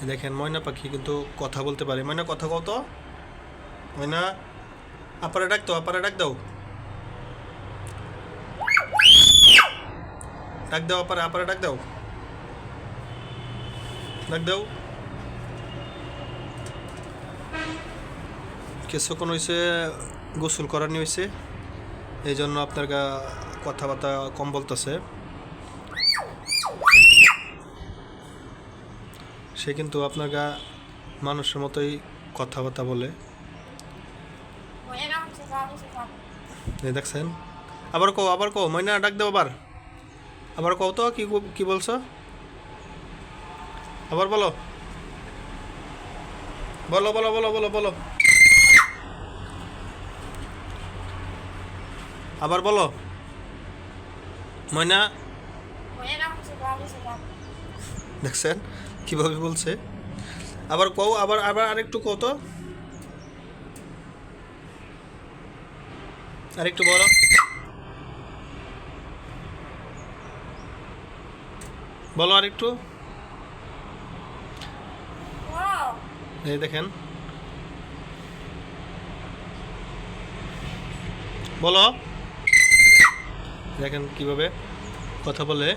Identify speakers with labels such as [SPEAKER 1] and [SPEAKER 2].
[SPEAKER 1] দেখেন ময়না পাখি কিন্তু কথা বলতে পারে। ময়না কথা কত, ময়না আপারে ডাক দাও, আপারে ডাক দাও, ডাক দাও, আপারে আপারে ডাক দাও, ডাক দাও। কিছুক্ষণ হয়েছে গোসল করানি হয়েছে, এই জন্য আপনার কথাবার্তা কম বলতেছে। সে কিন্তু আপনার মানুষের মতোই কথাবার্তা বলে, এই দেখছেন। আবার কও ময়না ডাক দাও, আবার আবার কও তো কি কি বলছো, আবার বলো, বলো বলো বলো বলো বলো, আবার বলো ময়না। দেখছেন কিভাবে বলছে। আবার কও, আবার আবার আরেকটু কও তো, আরেকটু বলো, বলো আরেকটু। এই দেখেন, বলো, দেখেন কিভাবে কথা বলে।